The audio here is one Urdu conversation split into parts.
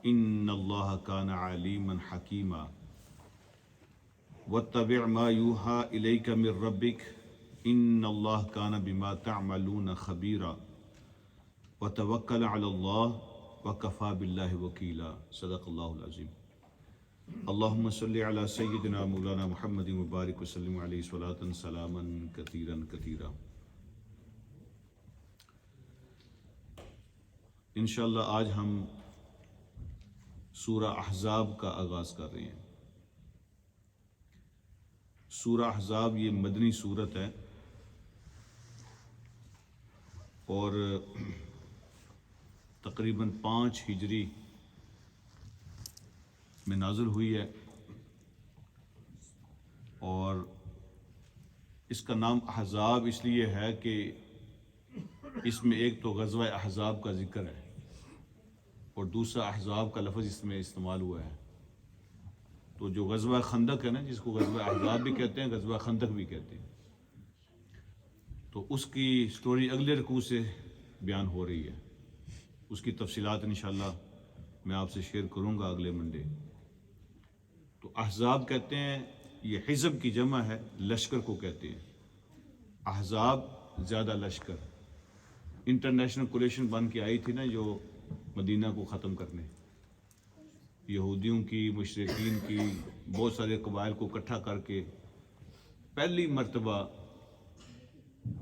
ان اللہ کان علیما حکیما واتبع ما یوحى الیک من ربک ان اللہ کان بما تعملون خبیرا وتوکل علی اللہ وکفی باللہ وکیلا۔ صدق اللہ العظیم۔ اللہم صلی علی سیدنا مولانا محمد مبارک وسلم علیہ صلاۃ سلاما کثیرا کثیرا۔ انشاءاللہ آج ہم سورہ احزاب کا آغاز کر رہے ہیں۔ سورہ احزاب یہ مدنی سورت ہے اور تقریباً 5 ہجری میں نازل ہوئی ہے، اور اس کا نام احزاب اس لیے ہے کہ اس میں ایک تو غزوہ احزاب کا ذکر ہے اور دوسرا احزاب کا لفظ اس میں استعمال ہوا ہے۔ تو جو غزوہ خندق ہے نا، جس کو غزوہ احزاب بھی کہتے ہیں، غزوہ خندق بھی کہتے ہیں، تو اس کی سٹوری اگلے رکوع سے بیان ہو رہی ہے۔ اس کی تفصیلات انشاءاللہ میں آپ سے شیئر کروں گا اگلے منڈے۔ تو احزاب کہتے ہیں، یہ حزب کی جمع ہے، لشکر کو کہتے ہیں۔ احزاب زیادہ لشکر، انٹرنیشنل کولیشن بن کے آئی تھی نا جو مدینہ کو ختم کرنے، یہودیوں کی، مشرکین کی، بہت سارے قبائل کو اکٹھا کر کے پہلی مرتبہ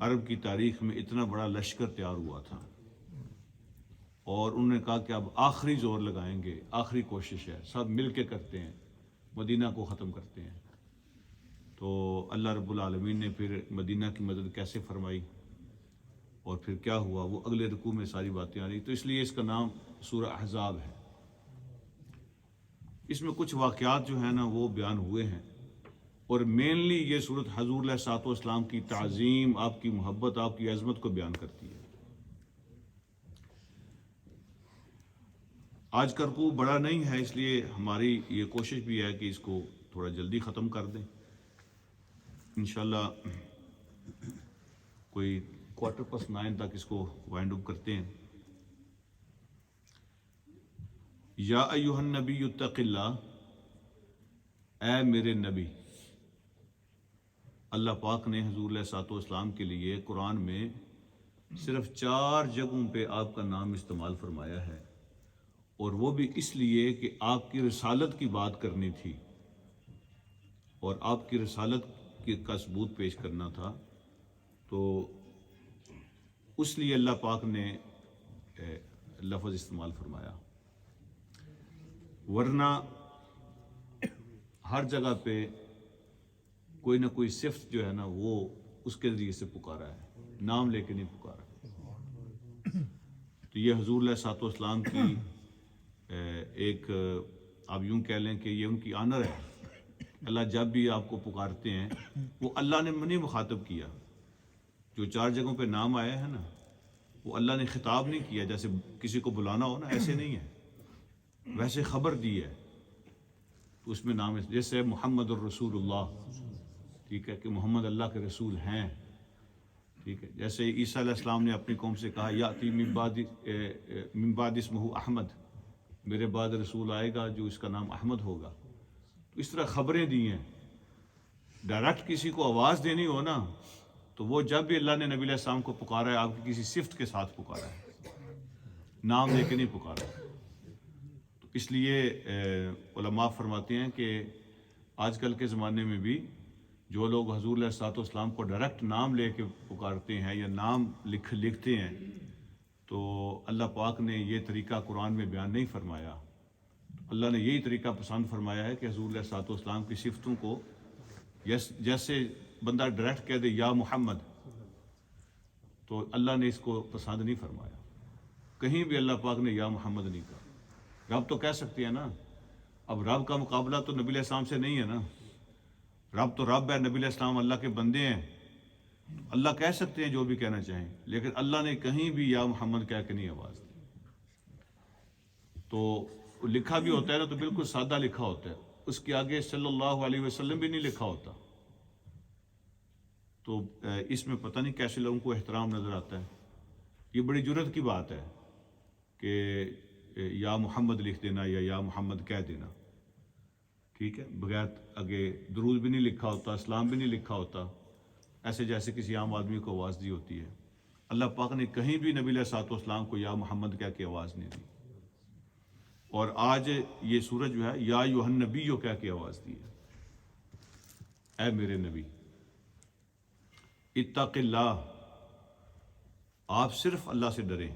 عرب کی تاریخ میں اتنا بڑا لشکر تیار ہوا تھا، اور انہوں نے کہا کہ اب آخری زور لگائیں گے، آخری کوشش ہے، سب مل کے کرتے ہیں، مدینہ کو ختم کرتے ہیں۔ تو اللہ رب العالمین نے پھر مدینہ کی مدد کیسے فرمائی اور پھر کیا ہوا، وہ اگلے رکوع میں ساری باتیں آ رہی، تو اس لیے اس کا نام سورہ احزاب ہے۔ اس میں کچھ واقعات جو ہیں نا وہ بیان ہوئے ہیں، اور مینلی یہ صورت حضور علیہ الصلوۃ والسلام کی تعظیم، آپ کی محبت، آپ کی عظمت کو بیان کرتی ہے۔ آج کا رکوع بڑا نہیں ہے، اس لیے ہماری یہ کوشش بھی ہے کہ اس کو تھوڑا جلدی ختم کر دیں۔ انشاءاللہ کوئی 9:15 تک اس کو وائنڈ اپ کرتے ہیں۔ یا ایھا النبی اتق اللہ، اے میرے نبی۔ اللہ پاک نے حضور علیہ الصلوۃ والسلام کے لیے قرآن میں صرف 4 جگہوں پہ آپ کا نام استعمال فرمایا ہے، اور وہ بھی اس لیے کہ آپ کی رسالت کی بات کرنی تھی اور آپ کی رسالت کا ثبوت پیش کرنا تھا، تو اس لیے اللہ پاک نے لفظ استعمال فرمایا، ورنہ ہر جگہ پہ کوئی نہ کوئی صفت جو ہے نا وہ اس کے ذریعے سے پکارا ہے، نام لے کے نہیں پکارا۔ تو یہ حضور علیہ الصلوۃ والسلام کی ایک آپ یوں کہہ لیں کہ یہ ان کی آنر ہے۔ اللہ جب بھی آپ کو پکارتے ہیں، وہ اللہ نے نہیں مخاطب کیا، جو 4 جگہوں پہ نام آئے ہیں نا وہ اللہ نے خطاب نہیں کیا، جیسے کسی کو بلانا ہو نا، ایسے نہیں ہے، ویسے خبر دی ہے، تو اس میں نام ہے، جیسے محمد الرسول اللہ، ٹھیک ہے، کہ محمد اللہ کے رسول ہیں، ٹھیک ہے۔ جیسے عیسیٰ علیہ السلام نے اپنی قوم سے کہا یاتی من بعد اسمہ احمد، میرے بعد رسول آئے گا جو اس کا نام احمد ہوگا۔ تو اس طرح خبریں دی ہیں۔ ڈائریکٹ کسی کو آواز دینی ہو نا، تو وہ جب بھی اللہ نے نبی علیہ السلام کو پکارا ہے، آپ کی کسی صفت کے ساتھ پکارا ہے، نام لے کے نہیں پکارا ہے۔ تو اس لیے علماء فرماتے ہیں کہ آج کل کے زمانے میں بھی جو لوگ حضور علیہ الصلوۃ والسلام کو ڈائریکٹ نام لے کے پکارتے ہیں یا نام لکھتے ہیں، تو اللہ پاک نے یہ طریقہ قرآن میں بیان نہیں فرمایا۔ اللہ نے یہی طریقہ پسند فرمایا ہے کہ حضور علیہ الصلوۃ والسلام کی صفتوں کو جیسے بندہ ڈائریکٹ کہہ دے یا محمد، تو اللہ نے اس کو پسند نہیں فرمایا۔ کہیں بھی اللہ پاک نے یا محمد نہیں کہا۔ رب تو کہہ سکتے ہیں نا، اب رب کا مقابلہ تو نبی علیہ السلام سے نہیں ہے نا، رب تو رب ہے، نبی علیہ السلام اللہ کے بندے ہیں، اللہ کہہ سکتے ہیں جو بھی کہنا چاہیں، لیکن اللہ نے کہیں بھی یا محمد کہہ کے نہیں آواز دی۔ تو لکھا بھی ہوتا ہے نا تو بالکل سادہ لکھا ہوتا ہے، اس کے آگے صلی اللہ علیہ وسلم بھی نہیں لکھا ہوتا، تو اس میں پتہ نہیں کیسے لوگوں کو احترام نظر آتا ہے۔ یہ بڑی جرت کی بات ہے کہ یا محمد لکھ دینا یا محمد کہہ دینا، ٹھیک ہے، بغیر آگے درود بھی نہیں لکھا ہوتا، اسلام بھی نہیں لکھا ہوتا، ایسے جیسے کسی عام آدمی کو آواز دی ہوتی ہے۔ اللہ پاک نے کہیں بھی نبی علیہ الصلوۃ والسلام کو یا محمد کہہ کے آواز نہیں دی، اور آج یہ سورج جو ہے یا ایھا النبی کہہ کے آواز دی ہے، اے میرے نبی، اتق اللہ، آپ صرف اللہ سے ڈریں،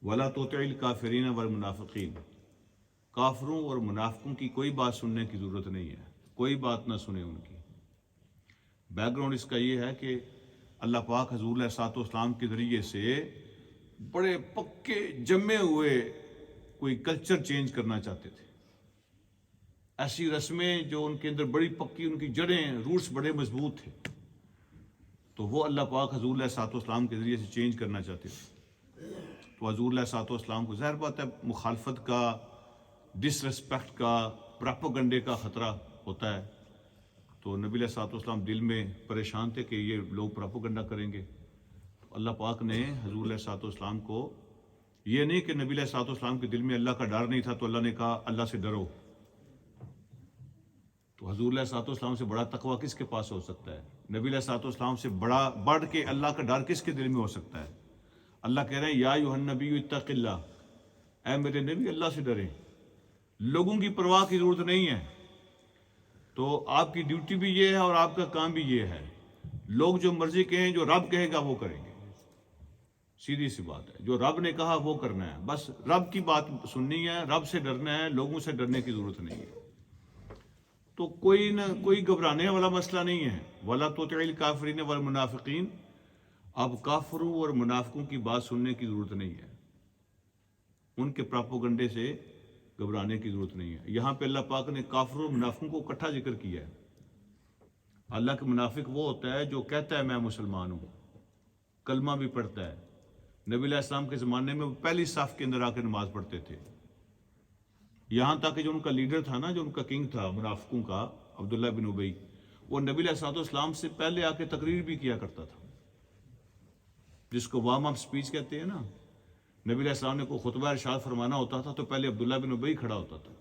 ولا تطع الکافرین والمنافقین، کافروں اور منافقوں کی کوئی بات سننے کی ضرورت نہیں ہے، کوئی بات نہ سنیں ان کی۔ بیک گراؤنڈ اس کا یہ ہے کہ اللہ پاک حضور علیہ الصلوۃ والسلام کے ذریعے سے بڑے پکے جمے ہوئے کوئی کلچر چینج کرنا چاہتے تھے، ایسی رسمیں جو ان کے اندر بڑی پکی، ان کی جڑیں، روٹس بڑے مضبوط تھے، تو وہ اللہ پاک حضور علیہ الصلوۃ والسلام کے ذریعے سے چینج کرنا چاہتے تھے۔ تو حضور علیہ الصلوۃ والسلام کو ظاہر بات ہے مخالفت کا، ڈس ریسپیکٹ کا، پراپوگنڈے کا خطرہ ہوتا ہے، تو نبی علیہ الصلوۃ والسلام دل میں پریشان تھے کہ یہ لوگ پراپوگنڈا کریں گے۔ تو اللہ پاک نے حضور علیہ الصلوۃ والسلام کو، یہ نہیں کہ نبی علیہ الصلوۃ والسلام کے دل میں اللہ کا ڈر نہیں تھا تو اللہ نے کہا اللہ سے ڈرو، تو حضور علیہ الصلوۃ والسلام سے بڑا تقویٰ کس کے پاس ہو سکتا ہے؟ نبی علیہ الصلوۃ والسلام سے بڑھ کے اللہ کا ڈر کس کے دل میں ہو سکتا ہے؟ اللہ کہہ رہے ہیں یا ایھا النبی اتق اللہ، اے میرے نبی اللہ سے ڈریں، لوگوں کی پرواہ کی ضرورت نہیں ہے۔ تو آپ کی ڈیوٹی بھی یہ ہے اور آپ کا کام بھی یہ ہے، لوگ جو مرضی کہیں، جو رب کہے گا وہ کریں گے، سیدھی سی بات ہے، جو رب نے کہا وہ کرنا ہے، بس رب کی بات سننی ہے، رب سے ڈرنا ہے، لوگوں سے ڈرنے کی ضرورت نہیں ہے۔ تو کوئی نہ کوئی گھبرانے والا مسئلہ نہیں ہے، وَلَا تُطِعِ الْكَافِرِينَ وَالْمُنَافِقِينَ، اب کافروں اور منافقوں کی بات سننے کی ضرورت نہیں ہے، ان کے پراپوگنڈے سے گھبرانے کی ضرورت نہیں ہے۔ یہاں پہ اللہ پاک نے کافروں اور منافقوں کو اکٹھا ذکر کیا ہے۔ اللہ کے منافق وہ ہوتا ہے جو کہتا ہے میں مسلمان ہوں، کلمہ بھی پڑھتا ہے، نبی علیہ السلام کے زمانے میں وہ پہلی صف کے اندر آ کے نماز پڑھتے تھے، یہاں تک کہ جو ان کا لیڈر تھا نا، جو ان کا کنگ تھا منافقوں کا، عبداللہ بن ابی، وہ نبی علیہ الصلوۃ والسلام سے پہلے آ کے تقریر بھی کیا کرتا تھا، جس کو وارم اپ اسپیچ کہتے ہیں نا۔ نبی علیہ السلام نے کوئی خطبہ ارشاد فرمانا ہوتا تھا تو پہلے عبداللہ بن ابی کھڑا ہوتا تھا،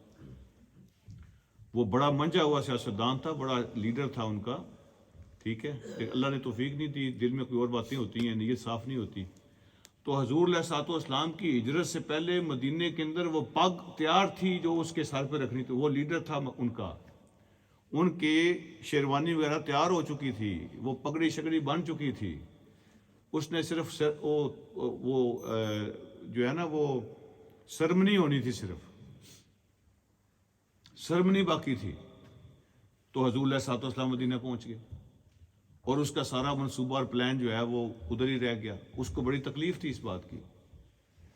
وہ بڑا منجا ہوا سیاستدان تھا، بڑا لیڈر تھا ان کا، ٹھیک ہے، پھر اللہ نے توفیق نہیں دی، دل میں کوئی اور باتیں ہوتی ہیں، نیت صاف نہیں ہوتی۔ تو حضور علیہ الصلوۃ والسلام کی ہجرت سے پہلے مدینے کے اندر وہ پگ تیار تھی جو اس کے سر پہ رکھنی تھی، وہ لیڈر تھا ان کا، ان کی شیروانی وغیرہ تیار ہو چکی تھی، وہ پگڑی شگڑی بن چکی تھی، اس نے صرف وہ جو ہے نا وہ سرمنی ہونی تھی، صرف سرمنی باقی تھی۔ تو حضور علیہ الصلوۃ والسلام مدینہ پہنچ گئے، اور اس کا سارا منصوبہ اور پلان جو ہے وہ ادھر ہی رہ گیا، اس کو بڑی تکلیف تھی اس بات کی۔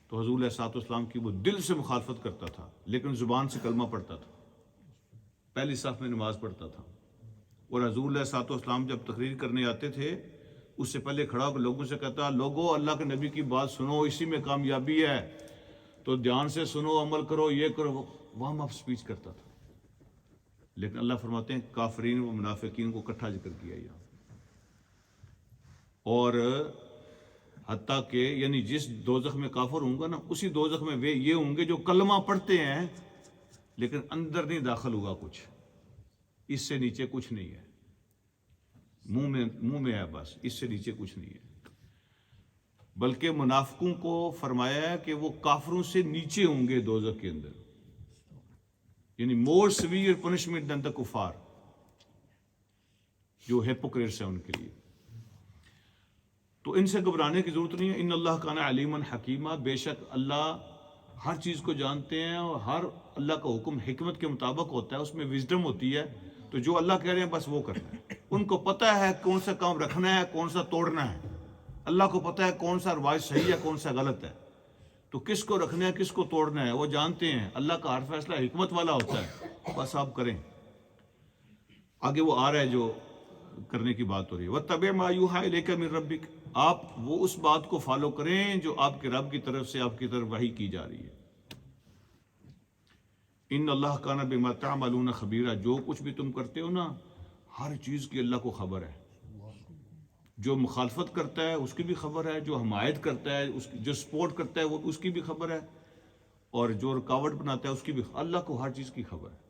تو حضور علیہ الصلوۃ والسلام کی وہ دل سے مخالفت کرتا تھا، لیکن زبان سے کلمہ پڑھتا تھا، پہلی صف میں نماز پڑھتا تھا، اور حضور علیہ الصلوۃ والسلام جب تقریر کرنے آتے تھے اس سے پہلے کھڑا ہو کے لوگوں سے کہتا لوگو اللہ کے نبی کی بات سنو، اسی میں کامیابی ہے، تو دھیان سے سنو، عمل کرو، یہ کرو، وارم اپ اسپیچ کرتا تھا۔ لیکن اللہ فرماتے ہیں کافرین و منافقین کو اکٹھا ذکر کیا یہاں، اور حتیٰ کہ یعنی جس دوزخ میں کافر ہوں گا نا، اسی دوزخ میں وہ یہ ہوں گے جو کلمہ پڑھتے ہیں لیکن اندر نہیں داخل ہوگا کچھ، اس سے نیچے کچھ نہیں ہے، منہ میں ہے بس، اس سے نیچے کچھ نہیں ہے۔ بلکہ منافقوں کو فرمایا ہے کہ وہ کافروں سے نیچے ہوں گے دوزخ کے اندر، یعنی مور سیویئر پنشمنٹ دین دا کفار، جو ہیپوکریٹس ہیں ان کے لیے۔ تو ان سے گھبرانے کی ضرورت نہیں ہے، ان اللہ کان علیما حکیما، بے شک اللہ ہر چیز کو جانتے ہیں، اور ہر اللہ کا حکم حکمت کے مطابق ہوتا ہے، اس میں وزڈم ہوتی ہے، تو جو اللہ کہہ رہے ہیں بس وہ کرنا ہے۔ ان کو پتہ ہے کون سا کام رکھنا ہے، کون سا توڑنا ہے، اللہ کو پتہ ہے کون سا رواج صحیح ہے، کون سا غلط ہے، تو کس کو رکھنا ہے کس کو توڑنا ہے وہ جانتے ہیں۔ اللہ کا ہر فیصلہ حکمت والا ہوتا ہے، بس آپ کریں۔ آگے وہ آ رہا ہے جو کرنے کی بات ہو رہی ہے، وَاتَّبِعْ مَا يُوحَىٰ إِلَيْكَ مِن رَبِّكَ، آپ وہ اس بات کو فالو کریں جو آپ کے رب کی طرف سے آپ کی طرف وحی کی جا رہی ہے۔ ان اللہ کان بما تعملون خبیرا، جو کچھ بھی تم کرتے ہو نا ہر چیز کی اللہ کو خبر ہے، جو مخالفت کرتا ہے اس کی بھی خبر ہے، جو حمایت کرتا ہے جو سپورٹ کرتا ہے وہ اس کی بھی خبر ہے، اور جو رکاوٹ بناتا ہے اس کی بھی. اللہ کو ہر چیز کی خبر ہے.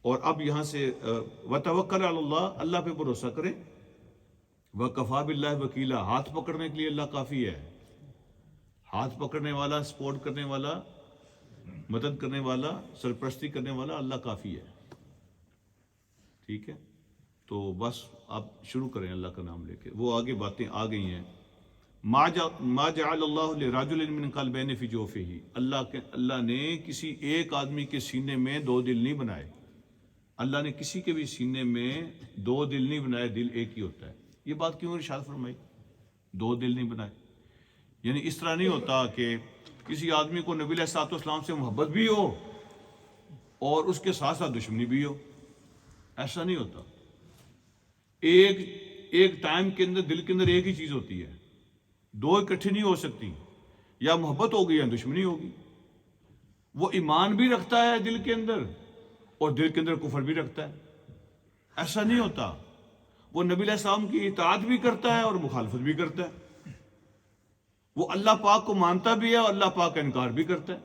اور اب یہاں سے وَتَوَكَّلْ عَلَى اللَّهِ، اللہ پہ بھروسہ کریں. وَكَفَى بِاللَّهِ وَكِيلًا، ہاتھ پکڑنے کے لیے اللہ کافی ہے. ہاتھ پکڑنے والا، سپورٹ کرنے والا، مدد کرنے والا، سرپرستی کرنے والا اللہ کافی ہے. ٹھیک ہے، تو بس آپ شروع کریں اللہ کا نام لے کے. وہ آگے باتیں آ گئی ہیں. ما جعل اللہ لرجل من قلبین فی جوفہ، اللہ نے کسی ایک آدمی کے سینے میں دو دل نہیں بنائے. اللہ نے کسی کے بھی سینے میں دو دل نہیں بنائے، دل ایک ہی ہوتا ہے. یہ بات کیوں ارشاد فرمائی؟ دو دل نہیں بنائے. یعنی اس طرح نہیں ہوتا کہ کسی آدمی کو نبی علیہ الصلوۃ والسلام سے محبت بھی ہو اور اس کے ساتھ ساتھ دشمنی بھی ہو. ایسا نہیں ہوتا. ایک ٹائم کے اندر دل کے اندر ایک ہی چیز ہوتی ہے، دو اکٹھی نہیں ہو سکتی. یا محبت ہوگی یا دشمنی ہوگی. وہ ایمان بھی رکھتا ہے دل کے اندر اور دل کے اندر کفر بھی رکھتا ہے. ایسا نہیں ہوتا. وہ نبی علیہ السلام کی اطاعت بھی کرتا ہے اور مخالفت بھی کرتا ہے. وہ اللہ پاک کو مانتا بھی ہے اور اللہ پاک کا انکار بھی کرتا ہے.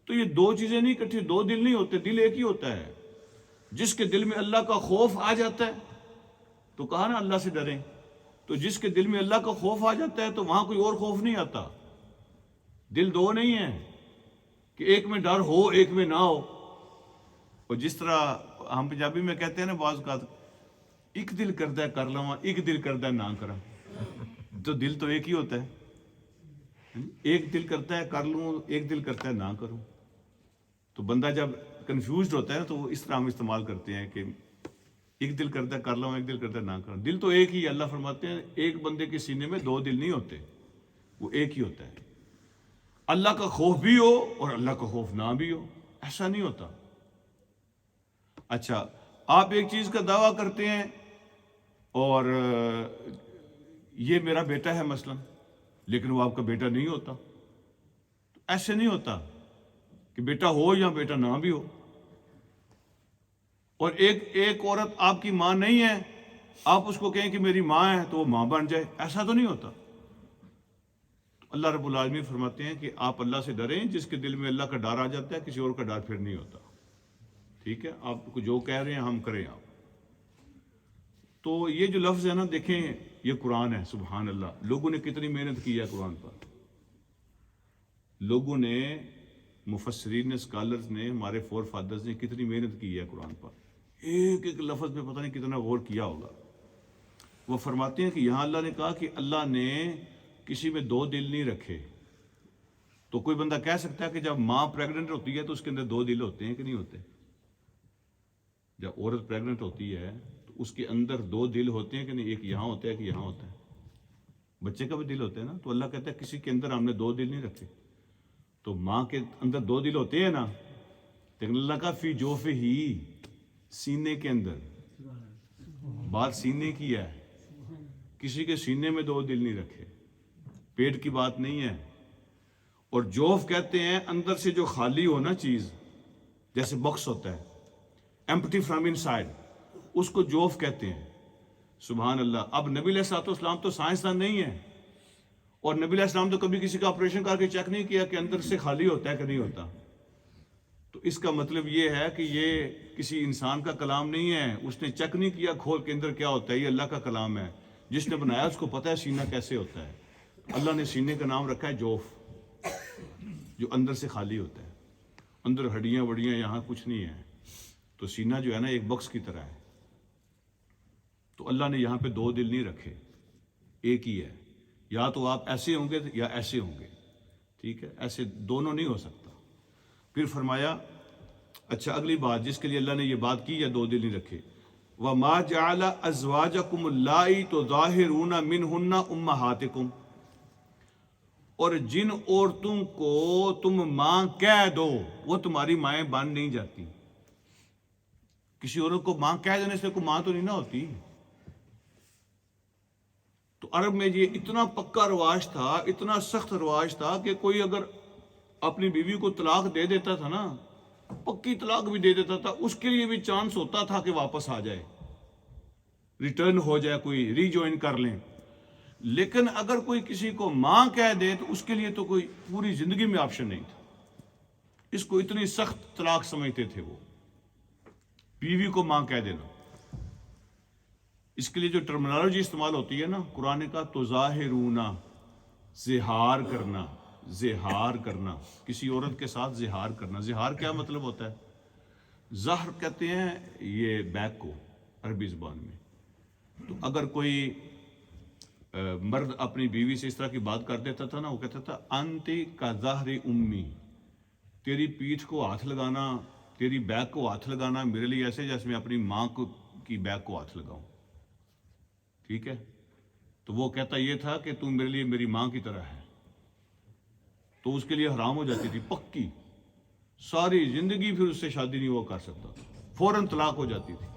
تو یہ دو چیزیں نہیں اکٹھی، دو دل نہیں ہوتے، دل ایک ہی ہوتا ہے. جس کے دل میں اللہ کا خوف آ جاتا ہے، تو کہا نا اللہ سے ڈریں. تو جس کے دل میں اللہ کا خوف آ جاتا ہے تو وہاں کوئی اور خوف نہیں آتا. دل دو نہیں ہے کہ ایک میں ڈر ہو ایک میں نہ ہو. اور جس طرح ہم پنجابی میں کہتے ہیں نا بعض اوقات، ایک دل کرتا ہے کر لواں، ایک دل کرتا ہے نہ کراں. تو دل تو ایک ہی ہوتا ہے. ایک دل کرتا ہے کر لوں، ایک دل کرتا ہے نہ کروں. تو بندہ جب کنفیوزڈ ہوتا ہے تو وہ اس طرح ہم استعمال کرتے ہیں کہ ایک دل کرتا ہے کر لوں، ایک دل کرتا ہے نہ کروں. دل تو ایک ہی. اللہ فرماتے ہیں ایک بندے کے سینے میں دو دل نہیں ہوتے، وہ ایک ہی ہوتا ہے. اللہ کا خوف بھی ہو اور اللہ کا خوف نہ بھی ہو، ایسا نہیں ہوتا. اچھا، آپ ایک چیز کا دعویٰ کرتے ہیں اور یہ میرا بیٹا ہے مثلا، لیکن وہ آپ کا بیٹا نہیں ہوتا. ایسے نہیں ہوتا کہ بیٹا ہو یا بیٹا نہ بھی ہو. اور ایک عورت آپ کی ماں نہیں ہے، آپ اس کو کہیں کہ میری ماں ہے تو وہ ماں بن جائے، ایسا تو نہیں ہوتا. اللہ رب العالمین فرماتے ہیں کہ آپ اللہ سے ڈریں. جس کے دل میں اللہ کا ڈر آ جاتا ہے کسی اور کا ڈر پھر نہیں ہوتا. ٹھیک ہے، آپ کو جو کہہ رہے ہیں ہم کریں. آپ تو یہ جو لفظ ہے نا، دیکھیں یہ قرآن ہے. سبحان اللہ، لوگوں نے کتنی محنت کی ہے قرآن پر. لوگوں نے، مفسرین نے، اسکالرز نے، ہمارے فور فادرز نے کتنی محنت کی ہے قرآن پر. ایک ایک لفظ پہ پتہ نہیں کتنا غور کیا ہوگا. وہ فرماتے ہیں کہ یہاں اللہ نے کہا کہ اللہ نے کسی میں دو دل نہیں رکھے. تو کوئی بندہ کہہ سکتا ہے کہ جب ماں پریگننٹ ہوتی ہے تو اس کے اندر دو دل ہوتے ہیں کہ نہیں ہوتے؟ جب عورت پریگننٹ ہوتی ہے تو اس کے اندر دو دل ہوتے ہیں کہ نہیں؟ ایک یہاں ہوتا ہے کہ یہاں ہوتا ہے. بچے کا بھی دل ہوتا ہے نا. تو اللہ کہتا ہے کسی کے اندر ہم نے دو دل نہیں رکھے. تو ماں کے اندر دو دل ہوتے ہیں نا، لیکن اللہ کا فی جوف ہی، سینے کے اندر. بات سینے کی ہے. کسی کے سینے میں دو دل نہیں رکھے. پیٹ کی بات نہیں ہے. اور جوف کہتے ہیں اندر سے جو خالی ہو نا چیز، جیسے باکس ہوتا ہے، ایمپٹی فرام ان سائڈ، اس کو جوف کہتے ہیں. سبحان اللہ. اب نبی علیہ الصلوۃ والسلام تو سائنسدان نہیں ہے، اور نبی علیہ السلام تو کبھی کسی کا آپریشن کر کے چیک نہیں کیا کہ اندر سے خالی ہوتا ہے کہ نہیں ہوتا. تو اس کا مطلب یہ ہے کہ یہ کسی انسان کا کلام نہیں ہے. اس نے چیک نہیں کیا کھول کے اندر کیا ہوتا ہے. یہ اللہ کا کلام ہے. جس نے بنایا اس کو پتہ ہے سینہ کیسے ہوتا ہے. اللہ نے سینے کا نام رکھا ہے جوف، جو اندر سے خالی ہوتا ہے. اندر ہڈیاں وڑیاں یہاں کچھ نہیں ہے. تو سینہ جو ہے نا ایک باکس کی طرح ہے. تو اللہ نے یہاں پہ دو دل نہیں رکھے، ایک ہی ہے. یا تو آپ ایسے ہوں گے یا ایسے ہوں گے. ٹھیک ہے، ایسے دونوں نہیں ہو سکتا. پھر فرمایا، اچھا اگلی بات جس کے لیے اللہ نے یہ بات کی یا دو دل نہیں رکھے، وَمَا جَعَلَ أَزْوَاجَكُمُ اللَّائِي تُظَاهِرُونَ مِنْهُنَّ أُمَّهَاتِكُمْ، اور جن عورتوں کو تم ماں کہہ دو وہ تمہاری مائیں بن نہیں جاتی. کسی عورت کو ماں کہہ دینے سے کوئی ماں تو نہیں نہ ہوتی. تو عرب میں یہ اتنا پکا رواج تھا، اتنا سخت رواج تھا کہ کوئی اگر اپنی بیوی کو طلاق دے دیتا تھا نا، پکی طلاق بھی دے دیتا تھا، اس کے لیے بھی چانس ہوتا تھا کہ واپس آ جائے. ریٹرن ہو جائے, کوئی ری جوائن کر لیں. لیکن اگر کوئی کسی کو ماں کہہ دے تو اس کے لیے تو کوئی پوری زندگی میں آپشن نہیں تھا. اس کو اتنی سخت طلاق سمجھتے تھے وہ, بیوی کو ماں کہہ دینا. اس کے لیے جو ٹرمنالوجی استعمال ہوتی ہے نا قرآن کا, تو ظاہرون, زہار کرنا, زہار کرنا, کسی عورت کے ساتھ زہار کرنا. زہار کیا مطلب ہوتا ہے؟ زہر کہتے ہیں یہ بیک کو عربی زبان میں. تو اگر کوئی مرد اپنی بیوی سے اس طرح کی بات کر دیتا تھا نا, وہ کہتا تھا انتی کا ظہر امی, تیری پیٹھ کو ہاتھ لگانا, تیری بیک کو ہاتھ لگانا میرے لیے ایسے جیسے میں اپنی ماں کی بیک کو ہاتھ لگاؤں. ٹھیک ہے, تو وہ کہتا یہ تھا کہ تم میرے لیے میری ماں کی طرح ہے. تو اس کے لیے حرام ہو جاتی تھی پکی, ساری زندگی پھر اس سے شادی نہیں وہ کر سکتا, فوراً طلاق ہو جاتی تھی.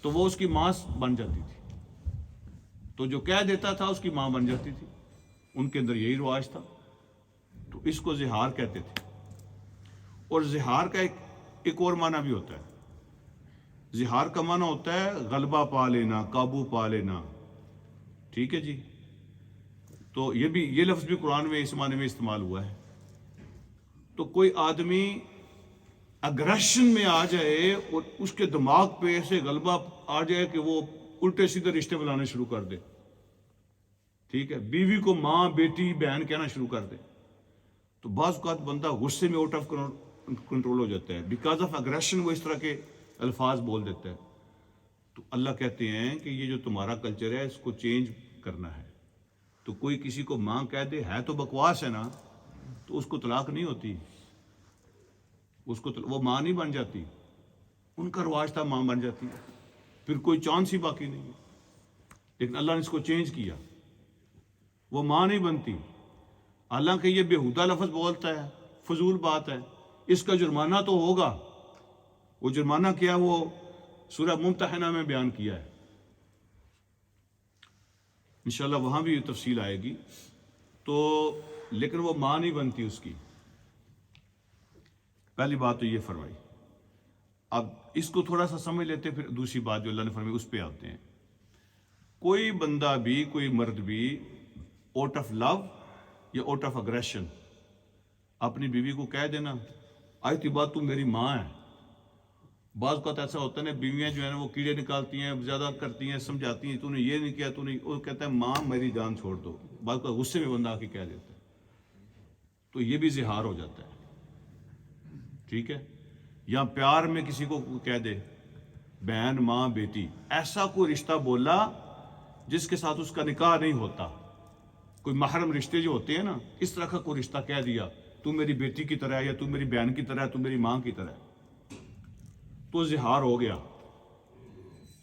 تو وہ اس کی ماں بن جاتی تھی, تو جو کہہ دیتا تھا اس کی ماں بن جاتی تھی. ان کے اندر یہی رواج تھا. تو اس کو زہار کہتے تھے. اور زہار کا ایک اور معنی بھی ہوتا ہے. زہار کا معنی ہوتا ہے غلبہ پا لینا, قابو پا لینا. ٹھیک ہے جی, تو یہ لفظ بھی قرآن میں اس معنی میں استعمال ہوا ہے. تو کوئی آدمی اگریشن میں آ جائے اور اس کے دماغ پہ ایسے غلبہ آ جائے کہ وہ الٹے سیدھے رشتے بنانے شروع کر دے. ٹھیک ہے, بیوی کو ماں, بیٹی, بہن کہنا شروع کر دے. تو بعض اوقات بندہ غصے میں آؤٹ آف کنٹرول ہو جاتا ہے, بیکاز آف اگریشن وہ اس طرح کے الفاظ بول دیتا ہے. تو اللہ کہتے ہیں کہ یہ جو تمہارا کلچر ہے اس کو چینج کرنا ہے. تو کوئی کسی کو ماں کہہ دے, ہے تو بکواس ہے نا, تو اس کو طلاق نہیں ہوتی, اس کو وہ ماں نہیں بن جاتی. ان کا رواج تھا ماں بن جاتی, پھر کوئی چانس ہی باقی نہیں ہے. لیکن اللہ نے اس کو چینج کیا, وہ ماں نہیں بنتی. حالانکہ یہ بےہودہ لفظ بولتا ہے, فضول بات ہے. اس کا جرمانہ تو ہوگا. وہ جرمانہ کیا وہ سورہ ممتحنہ میں بیان کیا ہے, انشاءاللہ وہاں بھی یہ تفصیل آئے گی. تو لیکن وہ ماں نہیں بنتی اس کی. پہلی بات تو یہ فرمائی. اب اس کو تھوڑا سا سمجھ لیتے, پھر دوسری بات جو اللہ نے فرمائی اس پہ آتے ہیں. کوئی بندہ بھی, کوئی مرد بھی آؤٹ آف لو یا آؤٹ آف اگریشن اپنی بیوی کو کہہ دینا آج کی بات تو میری ماں ہے. بعض اوقات ایسا ہوتا ہے نا, بیویاں جو ہے نا وہ کیڑے نکالتی ہیں, زیادہ کرتی ہیں, سمجھاتی ہیں, تو نے یہ نہیں کیا, تو نہیں, وہ کہتا ہے ماں میری جان چھوڑ دو. بعض اوقات غصے میں بندہ آ کے کہہ دیتا ہے, تو یہ بھی زہار ہو جاتا ہے. ٹھیک ہے, یا پیار میں کسی کو کہہ دے بہن, ماں, بیٹی, ایسا کوئی رشتہ بولا جس کے ساتھ اس کا نکاح نہیں ہوتا. کوئی محرم رشتے جو ہوتے ہیں نا, اس طرح کا کوئی رشتہ کہہ دیا, تو میری بیٹی کی طرح ہے, یا تو میری بہن کی طرح ہے, تو میری ماں کی طرح ہے, تو زہار ہو گیا.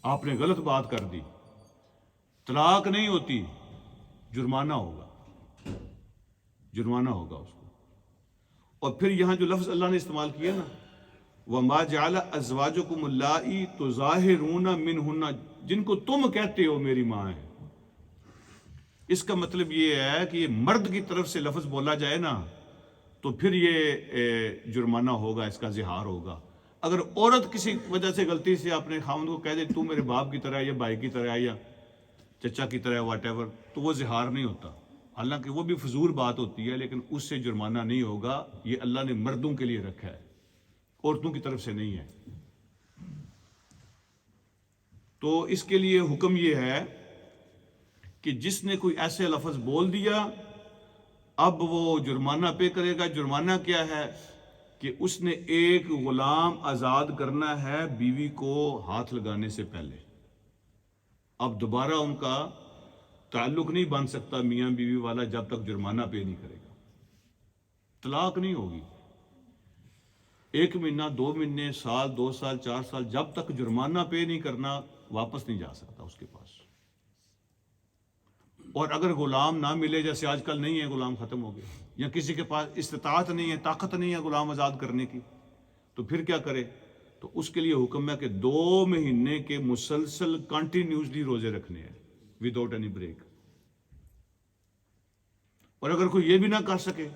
آپ نے غلط بات کر دی. طلاق نہیں ہوتی, جرمانہ ہوگا, جرمانہ ہوگا اس کو. اور پھر یہاں جو لفظ اللہ نے استعمال کیا نا, وَمَا جَعَلَ أَزْوَاجُكُمُ اللَّائِي تُظَاهِرُونَ مِنْهُنَّ, جن کو تم کہتے ہو میری ماں ہے. اس کا مطلب یہ ہے کہ یہ مرد کی طرف سے لفظ بولا جائے نا, تو پھر یہ جرمانہ ہوگا, اس کا زہار ہوگا. اگر عورت کسی وجہ سے غلطی سے اپنے خاوند کو کہہ دے تو میرے باپ کی طرح ہے, یا بھائی کی طرح ہے, یا چچا کی طرح ہے, واٹ ایور, تو وہ زہار نہیں ہوتا. حالانکہ وہ بھی فضول بات ہوتی ہے, لیکن اس سے جرمانہ نہیں ہوگا. یہ اللہ نے مردوں کے لیے رکھا ہے, عورتوں کی طرف سے نہیں ہے. تو اس کے لیے حکم یہ ہے کہ جس نے کوئی ایسے لفظ بول دیا, اب وہ جرمانہ پے کرے گا. جرمانہ کیا ہے کہ اس نے ایک غلام آزاد کرنا ہے بیوی کو ہاتھ لگانے سے پہلے. اب دوبارہ ان کا تعلق نہیں بن سکتا میاں بیوی والا جب تک جرمانہ پے نہیں کرے گا. طلاق نہیں ہوگی. 1 مہینہ, 2 مہینے, سال, 2 سال, 4 سال, جب تک جرمانہ پے نہیں کرنا واپس نہیں جا سکتا اس کے پاس. اور اگر غلام نہ ملے, جیسے آج کل نہیں ہے, غلام ختم ہو گئے, یا کسی کے پاس استطاعت نہیں ہے, طاقت نہیں ہے غلام آزاد کرنے کی, تو پھر کیا کرے؟ تو اس کے لیے حکم ہے کہ 2 مہینے کے مسلسل کنٹینیوسلی روزے رکھنے ہیں, وداؤٹ اینی بریک. اور اگر کوئی یہ بھی نہ کر سکے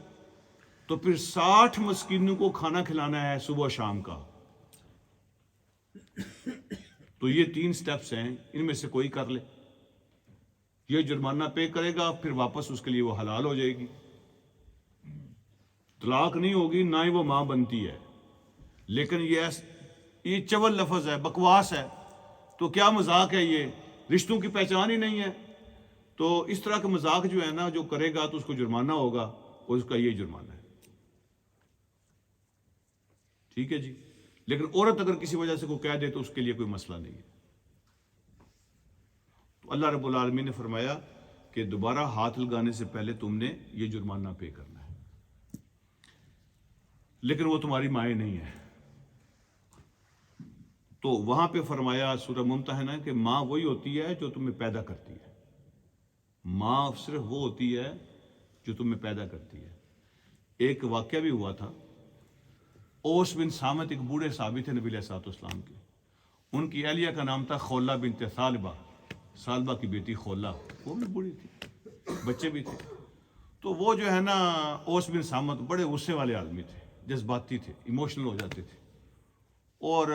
تو پھر 60 مسکینوں کو کھانا کھلانا ہے صبح و شام کا. تو یہ 3 سٹیپس ہیں، ان میں سے کوئی کر لے، یہ جرمانہ پے کرے گا، پھر واپس اس کے لیے وہ حلال ہو جائے گی، طلاق نہیں ہوگی، نہ ہی وہ ماں بنتی ہے۔ لیکن یہ چول لفظ ہے، بکواس ہے، تو کیا مذاق ہے، یہ رشتوں کی پہچان ہی نہیں ہے۔ تو اس طرح کا مذاق جو ہے نا، جو کرے گا تو اس کو جرمانہ ہوگا، اور اس کا یہ جرمانہ ہے، ٹھیک ہے جی۔ لیکن عورت اگر کسی وجہ سے کوئی کہہ دے تو اس کے لیے کوئی مسئلہ نہیں ہے۔ تو اللہ رب العالمین نے فرمایا کہ دوبارہ ہاتھ لگانے سے پہلے تم نے یہ جرمانہ پے کرنا ہے، لیکن وہ تمہاری مائیں نہیں ہے۔ تو وہاں پہ فرمایا سورہ ممتحنہ کہ ماں وہی ہوتی ہے جو تمہیں پیدا کرتی ہے، ماں صرف وہ ہوتی ہے جو تمہیں پیدا کرتی ہے۔ ایک واقعہ بھی ہوا تھا، اوس بن صامت ایک بوڑھے صحابی تھے نبی علیہ الصلوۃ والسلام کے، ان کی اہلیہ کا نام تھا خولہ بنت ثعلبہ، ثعلبہ کی بیٹی خولہ، وہ بھی بوڑھی تھی، بچے بھی تھے۔ تو وہ جو ہے نا اوس بن صامت بڑے غصے والے آدمی تھے، جذباتی تھے، ایموشنل ہو جاتے تھے، اور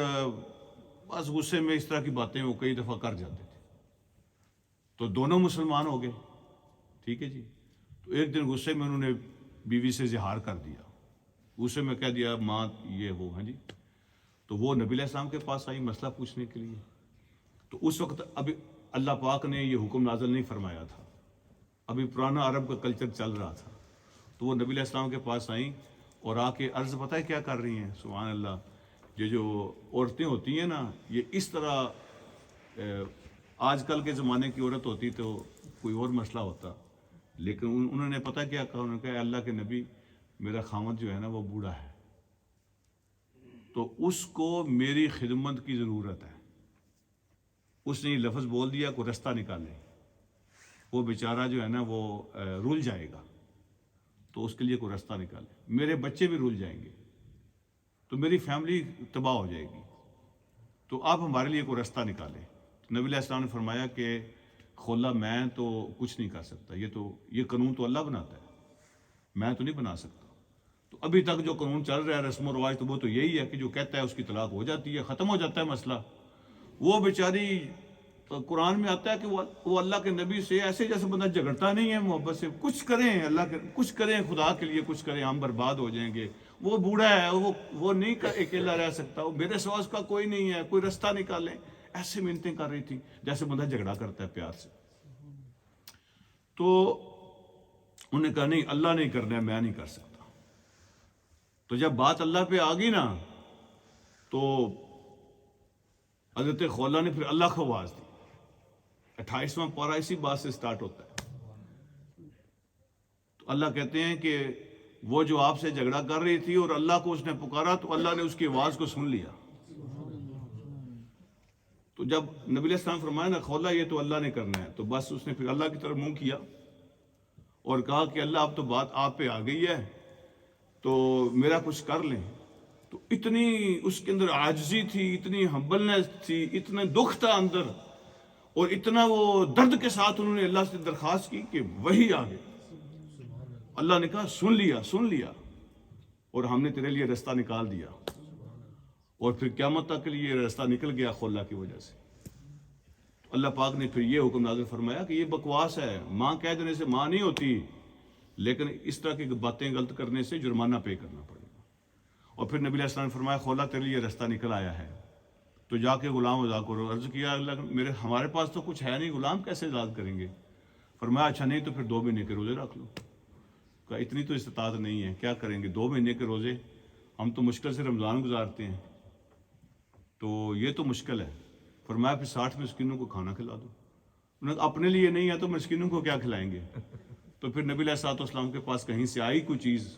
بس غصے میں اس طرح کی باتیں وہ کئی دفعہ کر جاتے تھے۔ تو دونوں مسلمان ہو گئے، ٹھیک ہے جی۔ تو ایک دن غصے میں انہوں نے بیوی سے اظہار کر دیا، غصے میں کہہ دیا ماں یہ وہ ہیں جی۔ تو وہ نبی علیہ السلام کے پاس آئی مسئلہ پوچھنے کے لیے۔ تو اس وقت ابھی اللہ پاک نے یہ حکم نازل نہیں فرمایا تھا، ابھی پرانا عرب کا کلچر چل رہا تھا۔ تو وہ نبی علیہ السلام کے پاس آئیں اور آ کے عرض پتہ ہے کیا کر رہی ہیں؟ سبحان اللہ، یہ جو عورتیں ہوتی ہیں نا، یہ اس طرح آج کل کے زمانے کی عورت ہوتی تو کوئی اور مسئلہ ہوتا، لیکن انہوں نے پتہ کیا کہا، انہوں نے کہا اللہ کے نبی میرا خامد جو ہے نا وہ بوڑھا ہے، تو اس کو میری خدمت کی ضرورت ہے۔ اس نے یہ لفظ بول دیا کوئی رستہ نکالے، وہ بیچارہ جو ہے نا وہ رول جائے گا، تو اس کے لیے کوئی رستہ نکالے، میرے بچے بھی رول جائیں گے، تو میری فیملی تباہ ہو جائے گی، تو آپ ہمارے لیے کوئی رستہ نکالیں۔ نبی علیہ السلام نے فرمایا کہ خولہ میں تو کچھ نہیں کر سکتا، یہ قانون تو اللہ بناتا ہے، میں تو نہیں بنا سکتا۔ تو ابھی تک جو قانون چل رہا ہے رسم و رواج، تو وہ تو یہی ہے کہ جو کہتا ہے اس کی طلاق ہو جاتی ہے، ختم ہو جاتا ہے مسئلہ۔ وہ بیچاری قرآن میں آتا ہے کہ وہ اللہ کے نبی سے ایسے جیسے بندہ جھگڑتا نہیں ہے، محبت سے کچھ کریں، اللہ کے کچھ کریں، خدا کے لیے کچھ کریں، ہم برباد ہو جائیں گے۔ وہ بوڑھا ہے، وہ نہیں اکیلا رہ سکتا، وہ میرے سوا اس کا کوئی نہیں ہے، کوئی رستہ نکالیں، ایسے منتیں کر رہی تھی جیسے بندہ جھگڑا کرتا ہے پیار سے۔ تو انہوں نے کہا نہیں اللہ نہیں کرنا ہے، میں نہیں کر سکتا۔ تو جب بات اللہ پہ آ گئی نا، تو حضرت خولہ نے پھر اللہ کو آواز دی۔ 28واں پارہ اسی بات سے سٹارٹ ہوتا ہے۔ تو اللہ کہتے ہیں کہ وہ جو آپ سے جھگڑا کر رہی تھی اور اللہ کو اس نے پکارا، تو اللہ نے اس کی آواز کو سن لیا۔ تو جب نبی علیہ السلام فرمایا نا خولہ یہ تو اللہ نے کرنا ہے، تو بس اس نے پھر اللہ کی طرف منہ کیا اور کہا کہ اللہ اب تو بات آپ پہ آ گئی ہے، تو میرا کچھ کر لیں۔ تو اتنی اس کے اندر عاجزی تھی، اتنی ہمبلنس تھی، اتنا دکھ تھا اندر، اور اتنا وہ درد کے ساتھ انہوں نے اللہ سے درخواست کی کہ وہی آ گئے۔ اللہ نے کہا سن لیا، اور ہم نے تیرے لیے رستہ نکال دیا، اور پھر قیامت تک کے لیے راستہ نکل گیا خولہ کی وجہ سے۔ اللہ پاک نے پھر یہ حکم نازل فرمایا کہ یہ بکواس ہے، ماں کہہ دینے سے ماں نہیں ہوتی، لیکن اس طرح کی باتیں غلط کرنے سے جرمانہ پے کرنا پڑے گا۔ اور پھر نبی علیہ السلام نے فرمایا خولہ تیرے لیے راستہ نکل آیا ہے، تو جا کے غلام آزاد کرو۔ عرض کیا اللہ ہمارے پاس تو کچھ ہے نہیں، غلام کیسے آزاد کریں گے؟ فرمایا اچھا نہیں تو پھر 2 مہینے کے روزے رکھ لو۔ کہا اتنی تو استطاعت نہیں ہے، کیا کریں گے 2 مہینے کے روزے؟ ہم تو مشکل سے رمضان گزارتے ہیں، تو یہ تو مشکل ہے۔ فرمایا پھر 60 مسکینوں کو کھانا کھلا دو۔ انہوں نے اپنے لیے نہیں ہے تو مسکینوں کو کیا کھلائیں گے؟ تو پھر نبی علیہ الصلوۃ والسلام کے پاس کہیں سے آئی کوئی چیز،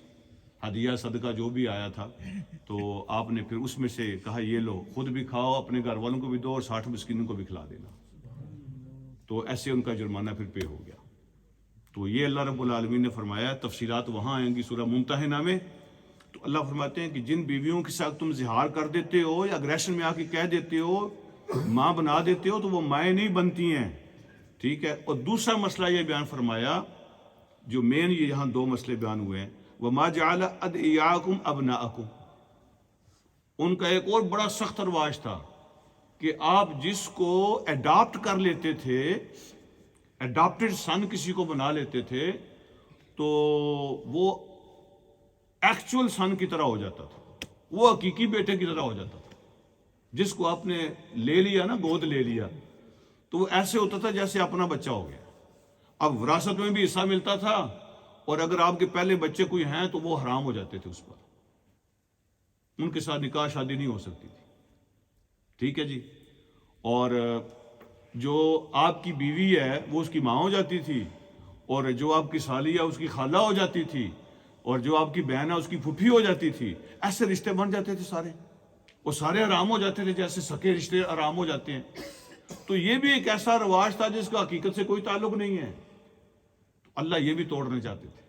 ہدیہ صدقہ جو بھی آیا تھا، تو آپ نے پھر اس میں سے کہا یہ لو، خود بھی کھاؤ، اپنے گھر والوں کو بھی دو، اور 60 مسکینوں کو بھی کھلا دینا۔ تو ایسے ان کا جرمانہ پھر پے ہو گیا۔ تو یہ اللہ رب العالمین نے فرمایا، تفصیلات وہاں آئیں گی سورہ ممتحنہ میں۔ تو اللہ فرماتے ہیں کہ جن بیویوں کے ساتھ تم زہار کر دیتے ہو یا اگریشن میں آ کے کہہ دیتے ہو، ماں بنا دیتے ہو، تو وہ مائیں نہیں بنتی ہیں، ٹھیک ہے۔ اور دوسرا مسئلہ یہ بیان فرمایا، جو مین یہ یہاں 2 مسئلے بیان ہوئے ہیں، وَمَا جَعَلَ أَدْعِيَاكُمْ أَبْنَاءَكُمْ، ان کا ایک اور بڑا سخت رواج تھا کہ آپ جس کو اڈاپٹ کر لیتے تھے، اڈاپٹڈ سن کسی کو بنا لیتے تھے، تو وہ ایکچول سن کی طرح ہو جاتا تھا، وہ حقیقی بیٹے کی طرح ہو جاتا تھا. جس کو آپ نے لے لیا نا، گود لے لیا، تو وہ ایسے ہوتا تھا جیسے اپنا بچہ ہو گیا. اب وراثت میں بھی حصہ ملتا تھا، اور اگر آپ کے پہلے بچے کوئی ہیں تو وہ حرام ہو جاتے تھے اس پر، ان کے ساتھ نکاح شادی نہیں ہو سکتی تھی. ٹھیک ہے جی. اور جو آپ کی بیوی ہے وہ اس کی ماں ہو جاتی تھی، اور جو آپ کی سالی ہے اس کی خالہ ہو جاتی تھی، اور جو آپ کی بہن ہے اس کی پھوپھی ہو جاتی تھی. ایسے رشتے بن جاتے تھے سارے، وہ سارے حرام ہو جاتے تھے جیسے سکے رشتے حرام ہو جاتے ہیں. تو یہ بھی ایک ایسا رواج تھا جس کا حقیقت سے کوئی تعلق نہیں ہے. تو اللہ یہ بھی توڑنا چاہتے تھے.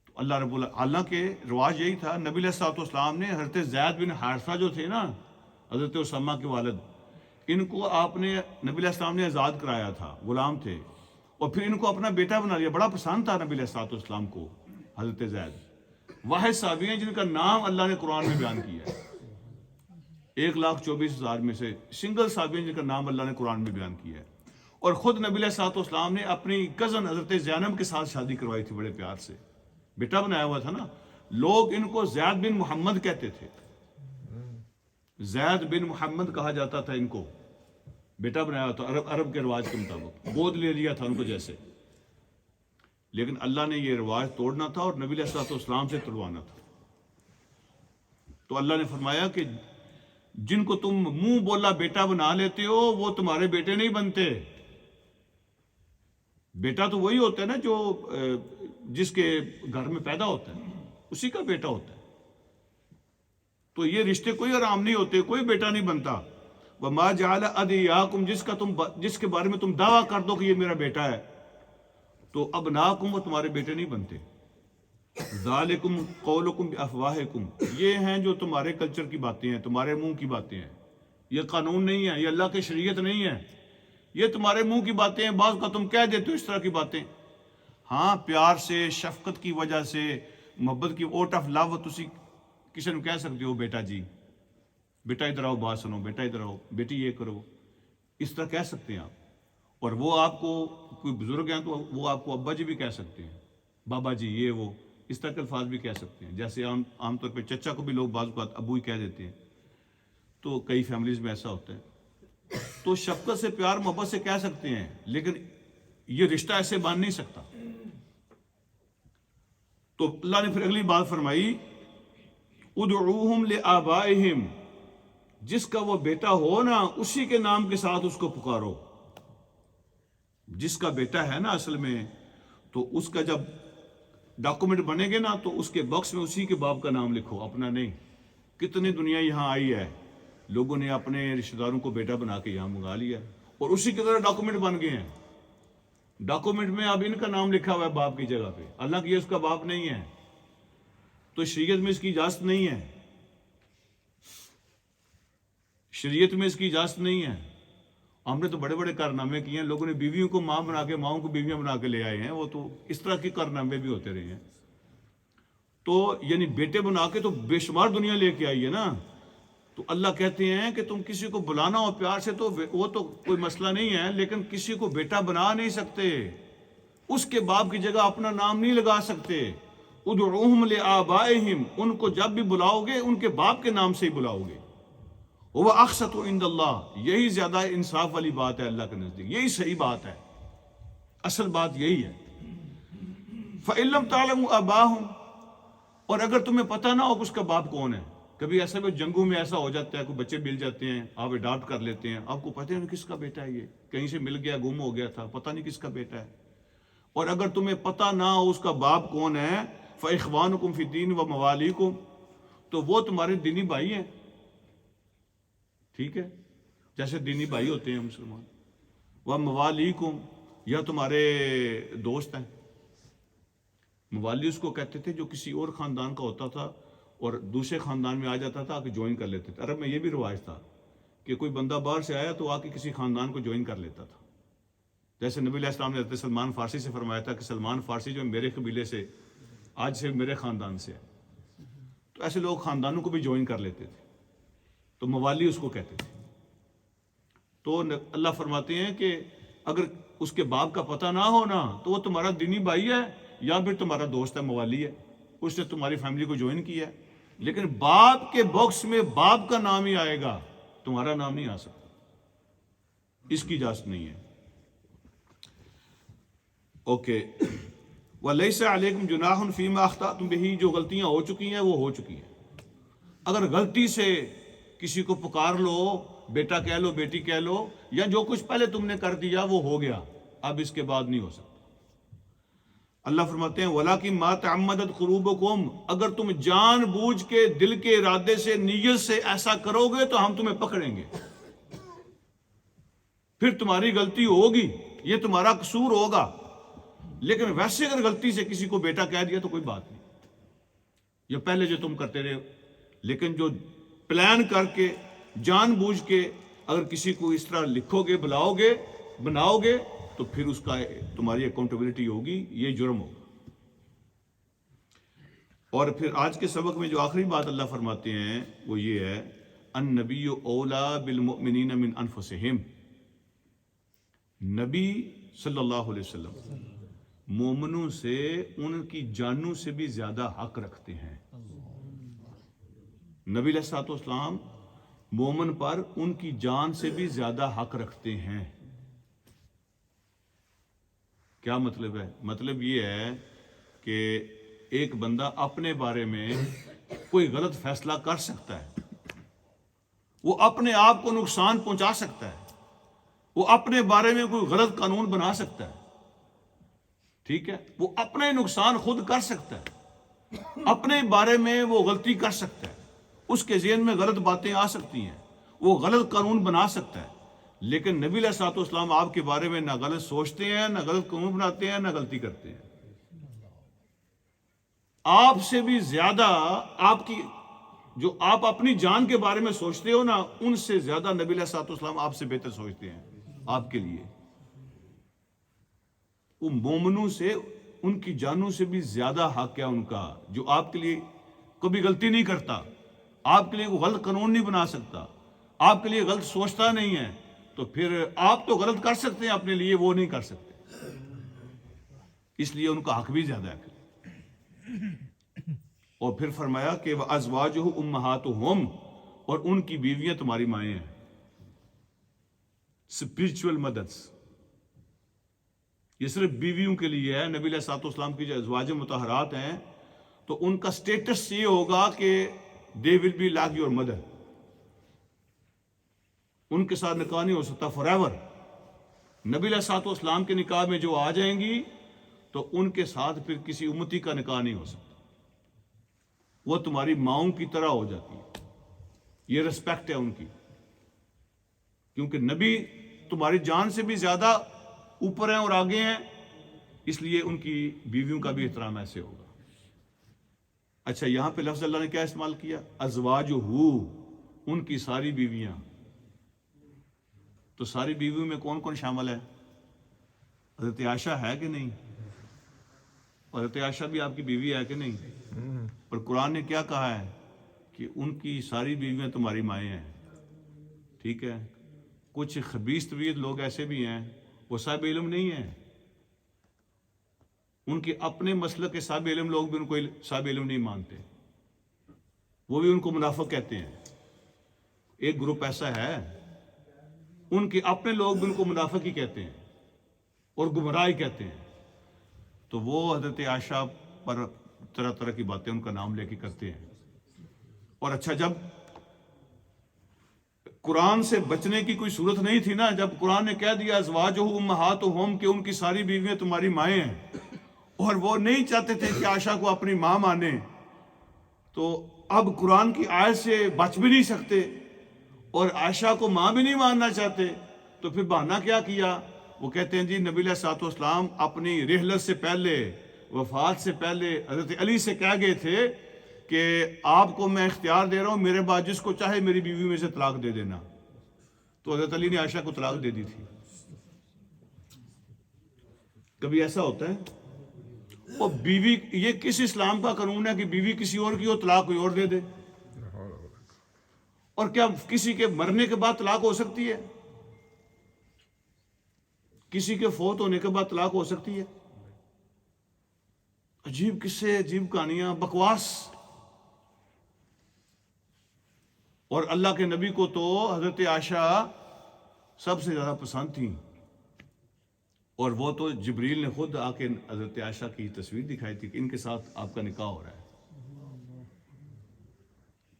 تو اللہ رب حالانکہ رواج یہی تھا. نبی علیہ الصلوۃ والسلام نے حضرت زید بن حارثہ جو تھے نا، حضرت اسامہ کے والد، ان کو آپ نے نبی علیہ السلام نے آزاد کرایا تھا، غلام تھے، اور پھر ان کو اپنا بیٹا بنا لیا. بڑا پسند تھا نبی علیہ الصلوۃ والسلام کو حضرت زید. واحد صحابی ہیں جن کا نام اللہ نے قرآن میں بیان کیا ہے. 1,24,000 میں سے سنگل صحابی ہیں جن کا نام اللہ نے قرآن میں بیان کیا ہے. اور خود نبی علیہ الصلوۃ والسلام نے اپنی کزن حضرت زینب کے ساتھ شادی کروائی تھی بڑے پیار سے. بیٹا بنایا ہوا تھا نا. لوگ ان کو زید بن محمد کہتے تھے، زید بن محمد کہا جاتا تھا ان کو. بیٹا بنایا ہوا تھا عرب کے رواج کے مطابق، گود لے لیا تھا ان کو جیسے. لیکن اللہ نے یہ رواج توڑنا تھا اور نبی علیہ الصلوۃ والسلام سے توڑوانا تھا. تو اللہ نے فرمایا کہ جن کو تم منہ بولا بیٹا بنا لیتے ہو وہ تمہارے بیٹے نہیں بنتے. بیٹا تو وہی ہوتا ہے نا جو جس کے گھر میں پیدا ہوتا ہے، اسی کا بیٹا ہوتا ہے. تو یہ رشتے کوئی حرام نہیں ہوتے، کوئی بیٹا نہیں بنتا. وَمَا جَعَلَ أَدْعِيَاكُمْ جس کے بارے میں تم دعویٰ کر دو کہ یہ میرا بیٹا ہے، تو ابناکم وہ تمہارے بیٹے نہیں بنتے. ذالکم قولکم بافواہکم یہ ہیں جو تمہارے کلچر کی باتیں ہیں، تمہارے منہ کی باتیں ہیں. یہ قانون نہیں ہے، یہ اللہ کی شریعت نہیں ہے، یہ تمہارے منہ کی باتیں ہیں. بعض کا تم کہہ دیتے ہو اس طرح کی باتیں. ہاں پیار سے، شفقت کی وجہ سے، محبت کی اوٹ آف لو تسی کسی نے کہہ سکتے ہو بیٹا جی، بیٹا ادھر آؤ بات سنو، بیٹا ادھر آؤ، بیٹی یہ کرو، اس طرح کہہ سکتے ہیں آپ. اور وہ آپ کو کوئی بزرگ ہیں تو وہ آپ کو ابا جی بھی کہہ سکتے ہیں، بابا جی یہ وہ، اس طرح کے الفاظ بھی کہہ سکتے ہیں. جیسے عام طور پہ چچا کو بھی لوگ بعض اوقات ابو ہی کہہ دیتے ہیں. تو کئی فیملیز میں ایسا ہوتا ہے. تو شفقت سے، پیار محبت سے کہہ سکتے ہیں، لیکن یہ رشتہ ایسے باندھ نہیں سکتا. تو اللہ نے پھر اگلی بات فرمائی ادعوہم لآبائہم جس کا وہ بیٹا ہو نا اسی کے نام کے ساتھ اس کو پکارو. جس کا بیٹا ہے نا اصل میں، تو اس کا جب ڈاکومنٹ بنے گے نا تو اس کے باکس میں اسی کے باپ کا نام لکھو، اپنا نہیں. کتنی دنیا یہاں آئی ہے، لوگوں نے اپنے رشتہ داروں کو بیٹا بنا کے یہاں منگا لیا اور اسی کی طرح ڈاکومنٹ بن گئے ہیں. ڈاکومنٹ میں اب ان کا نام لکھا ہوا ہے باپ کی جگہ پہ، اللہ کی یہ اس کا باپ نہیں ہے. تو شریعت میں اس کی اجازت نہیں ہے، شریعت میں اس کی اجازت نہیں ہے. ہم نے تو بڑے بڑے کارنامے کیے ہیں، لوگوں نے بیویوں کو ماں بنا کے، ماؤں کو بیویاں بنا کے لے آئے ہیں. وہ تو اس طرح کے کارنامے بھی ہوتے رہے ہیں. تو یعنی بیٹے بنا کے تو بے شمار دنیا لے کے آئی ہے نا. تو اللہ کہتے ہیں کہ تم کسی کو بلانا ہو پیار سے تو وہ تو کوئی مسئلہ نہیں ہے، لیکن کسی کو بیٹا بنا نہیں سکتے، اس کے باپ کی جگہ اپنا نام نہیں لگا سکتے. ادعوہم لآبائہم ان کو جب بھی بلاؤ گے ان کے باپ کے نام سے ہی بلاؤ گے. وہ اقسط عند اللہ یہی زیادہ انصاف والی بات ہے اللہ کے نزدیک، یہی صحیح بات ہے، اصل بات یہی ہے. فَإِن لَمْ تَعْلَمُوا آبَاءَهُمْ اور اگر تمہیں پتہ نہ ہو کہ اس کا باپ کون ہے. کبھی ایسا بھی جنگوں میں ایسا ہو جاتا ہے، کوئی بچے مل جاتے ہیں، آپ اڈاپٹ کر لیتے ہیں، آپ کو پتہ ہے کس کا بیٹا ہے، یہ کہیں سے مل گیا، گم ہو گیا تھا، پتہ نہیں کس کا بیٹا ہے. اور اگر تمہیں پتہ نہ ہو اس کا باپ کون ہے، فَإِخْوَانُكُمْ فِي الدِّينِ وَمَوَالِيكُمْ تو وہ تمہارے دینی بھائی ہیں. ٹھیک ہے، جیسے دینی بھائی ہوتے ہیں مسلمان. وَمَوَالِيكُمْ یا تمہارے دوست ہیں. موالی اس کو کہتے تھے جو کسی اور خاندان کا ہوتا تھا اور دوسرے خاندان میں آ جاتا تھا، آ کے جوائن کر لیتے تھے. عرب میں یہ بھی رواج تھا کہ کوئی بندہ باہر سے آیا تو آ کے کسی خاندان کو جوائن کر لیتا تھا. جیسے نبی علیہ السلام نے حضرت سلمان فارسی سے فرمایا تھا کہ سلمان فارسی جو میرے قبیلے سے، آج سے میرے خاندان سے ہے. تو ایسے لوگ خاندانوں کو بھی جوائن کر لیتے تھے. تو موالی اس کو کہتے تھے. تو اللہ فرماتے ہیں کہ اگر اس کے باپ کا پتہ نہ ہونا تو وہ تمہارا دینی بھائی ہے یا پھر تمہارا دوست ہے، موالی ہے، اس نے تمہاری فیملی کو جوائن کیا ہے، لیکن باپ کے باکس میں باپ کا نام ہی آئے گا، تمہارا نام نہیں آ سکتا، اس کی اجازت نہیں ہے۔ اوکے، وَلَيْسَ عَلَيْكُمْ جُنَاحٌ فِي مَا أَخْطَأْتُمْ بِهِ، جو غلطیاں ہو چکی ہیں وہ ہو چکی ہیں۔ اگر غلطی سے کسی کو پکار لو، بیٹا کہہ لو، بیٹی کہہ لو، یا جو کچھ پہلے تم نے کر دیا وہ ہو گیا، اب اس کے بعد نہیں ہو سکتا۔ اللہ فرماتے ہیں وَلَٰكِن مَا تَعَمَّدَتْ قُلُوبُكُمْ، اگر تم جان بوجھ کے دل کے ارادے سے نیت سے ایسا کرو گے تو ہم تمہیں پکڑیں گے، پھر تمہاری غلطی ہوگی، یہ تمہارا قصور ہوگا۔ لیکن ویسے اگر غلطی سے کسی کو بیٹا کہہ دیا تو کوئی بات نہیں، یا پہلے جو تم کرتے رہے، لیکن جو پلان کر کے جان بوجھ کے اگر کسی کو اس طرح لکھو گے، بلاؤ گے، بناؤ گے، تو پھر اس کا تمہاری اکاؤنٹیبلٹی ہوگی، یہ جرم ہوگا۔ اور پھر آج کے سبق میں جو آخری بات اللہ فرماتے ہیں وہ یہ ہے، النبی اولا بالمؤمنین من انفسہم، نبی صلی اللہ علیہ وسلم مومنوں سے ان کی جانوں سے بھی زیادہ حق رکھتے ہیں۔ نبی علیہ الصلوۃ والسلام مومن پر ان کی جان سے بھی زیادہ حق رکھتے ہیں۔ کیا مطلب ہے؟ مطلب یہ ہے کہ ایک بندہ اپنے بارے میں کوئی غلط فیصلہ کر سکتا ہے، وہ اپنے آپ کو نقصان پہنچا سکتا ہے، وہ اپنے بارے میں کوئی غلط قانون بنا سکتا ہے، ٹھیک ہے، وہ اپنے نقصان خود کر سکتا ہے، اپنے بارے میں وہ غلطی کر سکتا ہے، اس کے ذہن میں غلط باتیں آ سکتی ہیں، وہ غلط قانون بنا سکتا ہے، لیکن نبی علیہ الصلوۃ والسلام آپ کے بارے میں نہ غلط سوچتے ہیں، نہ غلط قانون بناتے ہیں، نہ غلطی کرتے ہیں۔ آپ سے بھی زیادہ آپ کی جو آپ اپنی جان کے بارے میں سوچتے ہو نا، ان سے زیادہ نبی علیہ الصلوۃ والسلام آپ سے بہتر سوچتے ہیں آپ کے لیے۔ وہ مومنوں سے ان کی جانوں سے بھی زیادہ حق ہے ان کا، جو آپ کے لیے کبھی غلطی نہیں کرتا، آپ کے لیے وہ غلط قانون نہیں بنا سکتا، آپ کے لیے غلط سوچتا نہیں ہے، تو پھر آپ تو غلط کر سکتے ہیں اپنے لیے، وہ نہیں کر سکتے، اس لیے ان کا حق بھی زیادہ ہے۔ اور پھر فرمایا کہ وَأَزْوَاجُهُ أُمَّهَاتُهُمْ، اور ان کی بیویاں تمہاری مائیں ہیں، اسپرچول مدرس، یہ صرف بیویوں کے لیے ہے۔ نبی علیہ الصلوۃ والسلام کی جو ازواج مطہرات ہیں تو ان کا سٹیٹس یہ ہوگا کہ they will be like your mother, ان کے ساتھ نکاح نہیں ہو سکتا فار ایور۔ نبی علیہ الصلوۃ والسلام کے نکاح میں جو آ جائیں گی تو ان کے ساتھ پھر کسی امتی کا نکاح نہیں ہو سکتا، وہ تمہاری ماؤں کی طرح ہو جاتی ہے، یہ رسپیکٹ ہے ان کی، کیونکہ نبی تمہاری جان سے بھی زیادہ اوپر ہیں اور آگے ہیں، اس لیے ان کی بیویوں کا بھی احترام ایسے ہوگا۔ اچھا، یہاں پہ لفظ اللہ نے کیا استعمال کیا؟ ازواجہ، ان کی ساری بیویاں۔ تو ساری بیویوں میں کون کون شامل ہے؟ حضرت عائشہ ہے کہ نہیں؟ حضرت عائشہ بھی آپ کی بیوی ہے کہ نہیں؟ اور قرآن نے کیا کہا ہے کہ ان کی ساری بیویاں تمہاری مائیں ہیں، ٹھیک ہے۔ کچھ خبیث طبیعت لوگ ایسے بھی ہیں، وہ صاحب علم نہیں ہیں، ان کے اپنے مسلک کے صاحب علم لوگ بھی ان کو صاحب علم نہیں مانتے، وہ بھی ان کو منافق کہتے ہیں۔ ایک گروپ ایسا ہے، ان کے اپنے لوگ بھی ان کو منافق ہی کہتے ہیں اور گمراہ کہتے ہیں، تو وہ حضرت عائشہ پر طرح طرح کی باتیں ان کا نام لے کے کرتے ہیں۔ اور اچھا، جب قرآن سے بچنے کی کوئی صورت نہیں تھی نا، جب قرآن نے کہہ دیا ازواجہ امہاتہم کہ ان کی ساری بیویاں تمہاری مائیں ہیں، اور وہ نہیں چاہتے تھے کہ عائشہ کو اپنی ماں مانے، تو اب قرآن کی آیت سے بچ بھی نہیں سکتے اور عائشہ کو ماں بھی نہیں ماننا چاہتے، تو پھر بہانہ کیا کیا؟ وہ کہتے ہیں جی نبی علیہ الصلوۃ والسلام اپنی رحلت سے پہلے، وفات سے پہلے حضرت علی سے کہہ گئے تھے کہ آپ کو میں اختیار دے رہا ہوں، میرے بعد جس کو چاہے میری بیوی میں سے طلاق دے دینا، تو حضرت علی نے عائشہ کو طلاق دے دی تھی۔ کبھی ایسا ہوتا ہے؟ اور بیوی، یہ کس اسلام کا قانون ہے کہ بیوی کسی اور کی ہو طلاق کوئی اور دے دے؟ اور کیا کسی کے مرنے کے بعد طلاق ہو سکتی ہے؟ کسی کے فوت ہونے کے بعد طلاق ہو سکتی ہے؟ عجیب قصے، عجیب کہانیاں، بکواس. اور اللہ کے نبی کو تو حضرت عائشہ سب سے زیادہ پسند تھیں، اور وہ تو جبریل نے خود آ کے حضرت عائشہ کی تصویر دکھائی تھی کہ ان کے ساتھ آپ کا نکاح ہو رہا ہے.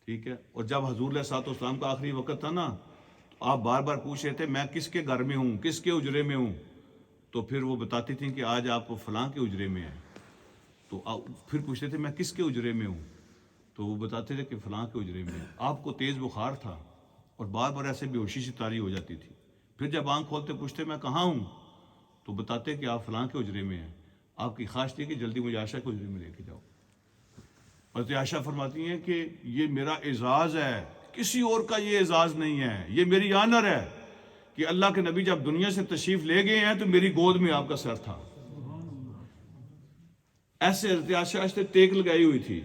ٹھیک ہے. اور جب حضور علیہ الصلوۃ والسلام کا آخری وقت تھا نا، تو آپ بار بار پوچھ رہے تھے میں کس کے گھر میں ہوں، کس کے اجرے میں ہوں. تو پھر وہ بتاتی تھیں کہ آج آپ فلاں کے اجرے میں ہیں. تو پھر پوچھتے تھے میں کس کے اجرے میں ہوں، تو وہ بتاتے تھے کہ فلاں کے اجرے میں. آپ کو تیز بخار تھا اور بار بار ایسے بے ہوشی سے طاری ہو جاتی تھی. پھر جب آنکھ کھولتے پوچھتے میں کہاں ہوں، تو بتاتے کہ آپ فلاں کے اجرے میں ہیں. آپ کی خواہش تھی کہ جلدی مجھے عائشہ کے اجرے میں لے کے جاؤ. حضرت عائشہ فرماتی ہیں کہ یہ میرا اعزاز ہے، کسی اور کا یہ اعزاز نہیں ہے، یہ میری آنر ہے کہ اللہ کے نبی جب دنیا سے تشریف لے گئے ہیں تو میری گود میں آپ کا سر تھا. ایسے حضرت عائشہ سے ٹیک لگائی ہوئی تھی.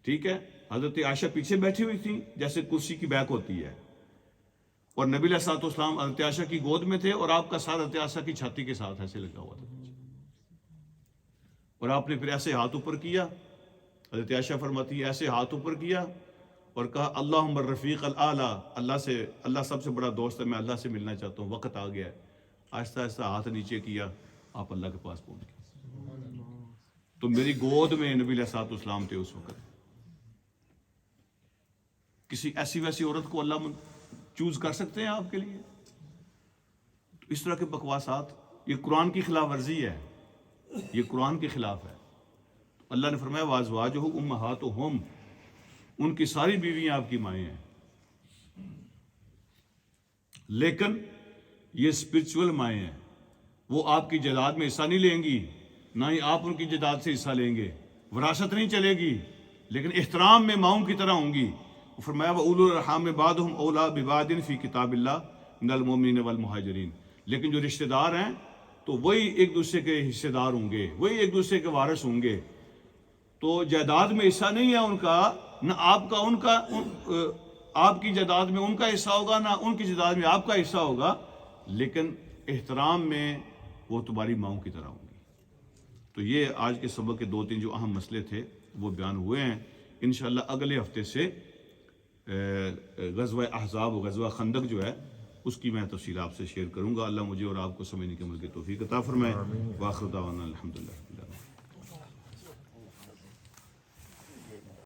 ٹھیک ہے. حضرت عائشہ پیچھے بیٹھی ہوئی تھی جیسے کرسی کی بیک ہوتی ہے، اور نبی علیہ الصلوۃ والسلام حضرت عائشہ کی گود میں تھے، اور آپ کا سر حضرت عائشہ کی چھاتی کے ساتھ ایسے لگا ہوا تھا. اور آپ نے پھر ایسے ہاتھ اوپر کیا. حضرت عائشہ فرماتی ہے ایسے ہاتھ اوپر کیا اور کہا اللہم الرفیق الاعلیٰ، اللہ سب سے بڑا دوست ہے، میں اللہ سے ملنا چاہتا ہوں، وقت آ گیا ہے. آہستہ آہستہ ہاتھ نیچے کیا، آپ اللہ کے پاس پہنچ گئے. تو میری گود میں نبی علیہ الصلوۃ والسلام تھے اس وقت. کسی ایسی ویسی عورت کو اللہ چوز کر سکتے ہیں آپ کے لیے؟ تو اس طرح کے بکواسات، یہ قرآن کی خلاف ورزی ہے، یہ قرآن کے خلاف ہے. اللہ نے فرمایا وازواجہ امہاتہم، ان کی ساری بیویاں آپ کی مائیں ہیں، لیکن یہ اسپرچول مائیں ہیں. وہ آپ کی جائیداد میں حصہ نہیں لیں گی، نہ ہی آپ ان کی جائیداد سے حصہ لیں گے، وراثت نہیں چلے گی، لیکن احترام میں ماؤں کی طرح ہوں گی. فرمایا وَأُولُو الْأَرْحَامِ بَعْضُهُمْ أَوْلَىٰ بِبَعْضٍ فِي کتاب اللہ مِنَ الْمُؤْمِنِينَ وَالْمُہَاجِرِينَ. لیکن جو رشتہ دار ہیں تو وہی ایک دوسرے کے حصے دار ہوں گے، وہی ایک دوسرے کے وارث ہوں گے. تو جائیداد میں حصہ نہیں ہے ان کا، نہ آپ کا ان کا، آپ کی جائیداد میں ان کا حصہ ہوگا، نہ ان کی جائیداد میں آپ کا حصہ ہوگا، لیکن احترام میں وہ تمہاری ماؤں کی طرح ہوں گی. تو یہ آج کے سبق کے 2-3 جو اہم مسئلے تھے وہ بیان ہوئے ہیں. انشاءاللہ اگلے ہفتے سے غزوہ احزاب و غزوہ خندق جو ہے اس کی میں تفصیل آپ سے شیئر کروں گا. اللہ مجھے اور آپ کو سمجھنے کے عمل کی توفیق عطا فرمائے. وآخر دعوانا الحمدللہ.